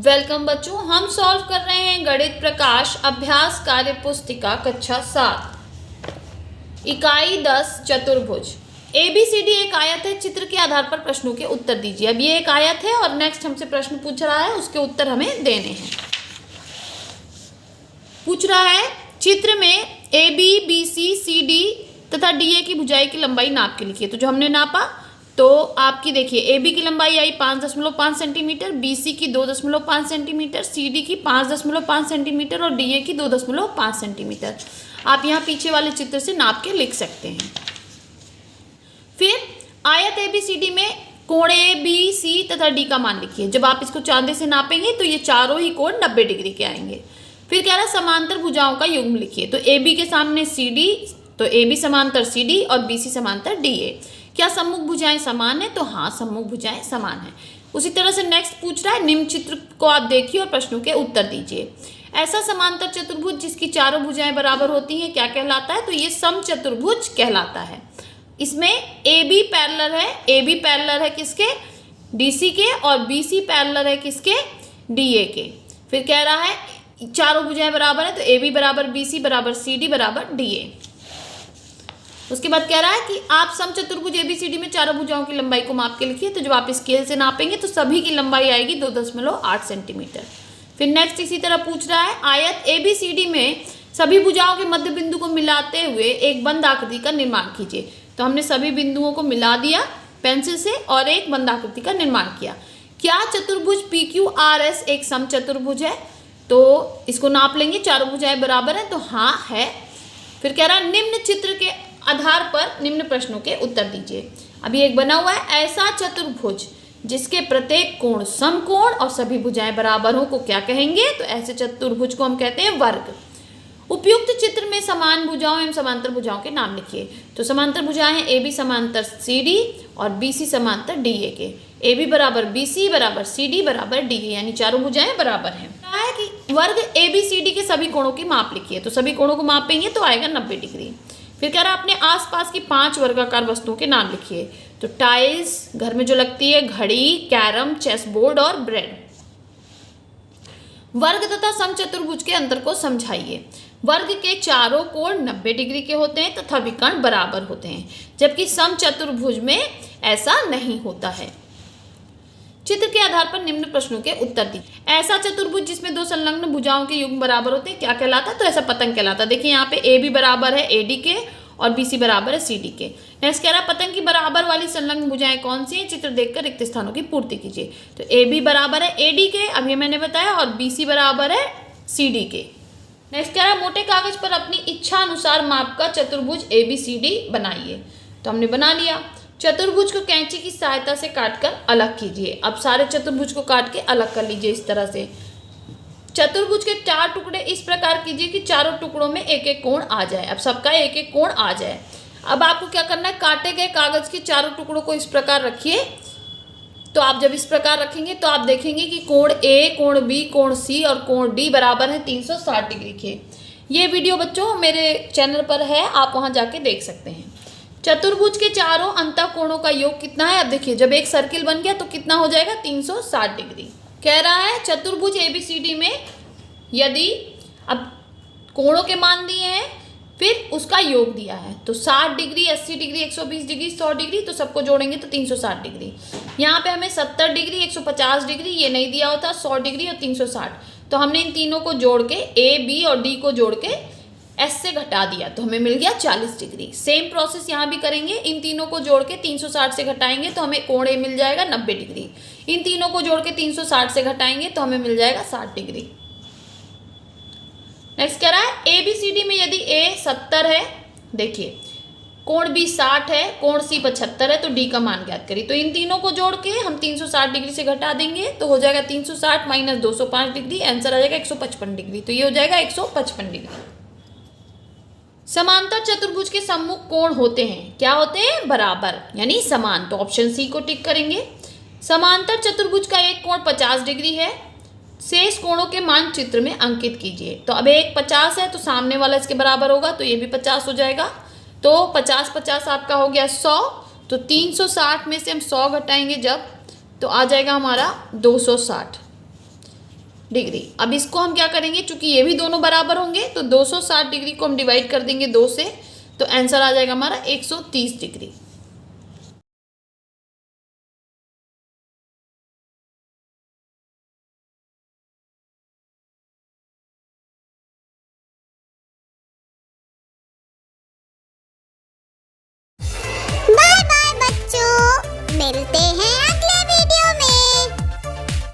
Welcome बच्चों, हम solve कर रहे हैं गणित प्रकाश अभ्यास कार्य पुस्तिका कक्षा 7 इकाई 10 चतुर्भुज। ABCD एक आयत है, चित्र के आधार पर प्रश्नों के उत्तर दीजिए। अब ये एक आयत है और नेक्स्ट हमसे प्रश्न पूछ रहा है, उसके उत्तर हमें देने हैं। पूछ रहा है चित्र में AB, BC, CD तथा DA की भुजाएं की लंबाई नाप के लिखिए। तो जो हमने नापा तो आपकी देखिए AB की लंबाई आई 5.5 सेंटीमीटर, BC की 2.5 सेंटीमीटर, CD की 5.5 सेंटीमीटर और DA की 2.5 सेंटीमीटर। आप यहाँ पीछे वाले चित्र से नाप के लिख सकते हैं। फिर आयत ABCD में कोण A, B, C तथा D का मान लिखिए। जब आप इसको चांदे से नापेंगे तो ये चारों ही कोण 90 डिग्री के आएंगे। फिर कह रहा है समांतर भुजाओं का युग्म लिखिए। तो AB के सामने CD, तो AB समांतर CD और BC समांतर DA। क्या सम्मुख भुजाएं समान है? तो हाँ, सम्मुख भुजाएं समान है। उसी तरह से नेक्स्ट पूछ रहा है निम्न चित्र को आप देखिए और प्रश्नों के उत्तर दीजिए। ऐसा समांतर चतुर्भुज जिसकी चारों भुजाएं बराबर होती हैं क्या कहलाता है? तो ये समचतुर्भुज कहलाता है। इसमें AB पैरेलल है, AB पैरेलल है किसके? DC के, और BC पैरेलल है किसके? DA के। फिर कह रहा है चारों भुजाएं बराबर है, तो AB बराबर BC बराबर CD बराबर DA। उसके बाद कह रहा है कि आप समचतुर्भुज ABCD में चारों भुजाओं की लंबाई को माप के लिखिए। तो जब आप स्केल से नापेंगे तो सभी की लंबाई आएगी 2.8 सेंटीमीटर। फिर नेक्स्ट इसी तरह पूछ रहा है आयत ABCD में सभी भुजाओं के मध्य बिंदु को मिलाते हुए एक बंद आकृति का निर्माण कीजिए। तो हमने सभी बिंदुओं को मिला दिया पेंसिल से और एक बंद आकृति का निर्माण किया। क्या चतुर्भुज PQRS एक समचतुर्भुज है? तो इसको नाप लेंगे, चारों भुजाएं बराबर है, तो हाँ है। फिर कह रहा है निम्न चित्र के आधार पर निम्न प्रश्नों के उत्तर दीजिए। अभी एक बना हुआ है ऐसा चतुर्भुज जिसके प्रत्येक कोण समकोण और सभी भुजाएं बराबर हो को क्या कहेंगे? तो ऐसे चतुर्भुज को हम कहते हैं वर्ग। उपयुक्त चित्र में समान भुजाओं एवं समांतर भुजाओं के नाम लिखिए। तो समांतर भुजाएं हैं AB समांतर CD और BC समांतर DA के। AB बराबर BC बराबर CD बराबर DA, यानी चारों भुजाएं बराबर हैं। कहा है कि वर्ग ABCD के सभी कोणों की माप लिखिए। तो सभी कोणों को मापेंगे तो आएगा 90 डिग्री। फिर कह रहा है अपने आसपास की 5 वर्गाकार वस्तुओं के नाम लिखिए। तो टाइल्स, घर में जो लगती है, घड़ी, कैरम, चेस बोर्ड और ब्रेड। वर्ग तथा समचतुर्भुज के अंतर को समझाइए। वर्ग के चारों कोण 90 डिग्री के होते हैं तथा विकर्ण बराबर होते हैं, जबकि समचतुर्भुज में ऐसा नहीं होता है। चित्र के आधार पर निम्न प्रश्नों के उत्तर दीजिए। ऐसा चतुर्भुज जिसमें दो संलग्न भुजाओं के युग्म बराबर होते हैं क्या कहलाता है? तो ऐसा पतंग कहलाता है। देखिए यहाँ पे AB बराबर है AD के और BC बराबर है CD के। नेक्स्ट कह रहा है पतंग की बराबर वाली संलग्न भुजाएं कौन सी हैं? चित्र देखकर रिक्त स्थानों की पूर्ति कीजिए। तो AB बराबर है AD के, अभी मैंने बताया, और BC बराबर है CD के। नेक्स्ट कह रहा है मोटे कागज पर अपनी इच्छा अनुसार माप का चतुर्भुज ABCD बनाइए। तो हमने बना लिया। चतुर्भुज को कैंची की सहायता से काटकर अलग कीजिए। अब सारे चतुर्भुज को काट के अलग कर लीजिए इस तरह से। चतुर्भुज के 4 टुकड़े इस प्रकार कीजिए कि चारों टुकड़ों में एक एक कोण आ जाए। अब सबका एक एक कोण आ जाए। अब आपको क्या करना है, काटे गए कागज के चारों टुकड़ों को इस प्रकार रखिए। तो आप जब इस प्रकार रखेंगे तो आप देखेंगे कि कोण A, कोण B, कोण C और कोण D बराबर है 360 डिग्री के। ये वीडियो बच्चों मेरे चैनल पर है, आप वहाँ जाके देख सकते हैं। चतुर्भुज के चारों अंतः कोणों का योग कितना है? अब देखिए जब एक सर्किल बन गया तो कितना हो जाएगा? 360 डिग्री। कह रहा है चतुर्भुज ABCD में यदि अब कोणों के मान दिए हैं फिर उसका योग दिया है, तो 60 डिग्री, 80 डिग्री, 120 डिग्री, 100 डिग्री, तो सबको जोड़ेंगे तो 360 डिग्री। यहाँ पे हमें 70 डिग्री, 150 डिग्री ये नहीं दिया होता, 100 डिग्री और 360। तो हमने इन तीनों को जोड़ के A, B और D को जोड़ के S से घटा दिया तो हमें मिल गया 40 डिग्री। सेम प्रोसेस यहाँ भी करेंगे। इन तीनों को जोड़ के 360 से घटाएंगे तो हमें कोण A मिल जाएगा 90 डिग्री। इन तीनों को जोड़ के 360 से घटाएंगे तो हमें मिल जाएगा 60 डिग्री। नेक्स्ट कह रहा है ABCD में यदि A 70 है, देखिए कोण B 60 है, कोण C 75 है, तो D का मान ज्ञात करिए। तो इन तीनों को जोड़ के हम 360 डिग्री से घटा देंगे तो हो जाएगा 360 माइनस 205 डिग्री, आंसर आ जाएगा 155 डिग्री। तो ये हो जाएगा 155 डिग्री। समांतर चतुर्भुज के सम्मुख कोण होते हैं क्या होते हैं? बराबर, यानी समान। तो ऑप्शन C को टिक करेंगे। समांतर चतुर्भुज का एक कोण 50 डिग्री है। शेष कोणों के मान चित्र में अंकित कीजिए। तो अब एक 50 है तो सामने वाला इसके बराबर होगा, तो ये भी 50 हो जाएगा। तो 50-50 आपका हो गया 100। तो 360 में से हम 100 घटाएंगे जब, तो आ जाएगा हमारा 260। डिग्री। अब इसको हम क्या करेंगे, चूंकि ये भी दोनों बराबर होंगे तो 260 डिग्री को हम डिवाइड कर देंगे 2 से, तो आंसर आ जाएगा हमारा 130 डिग्री।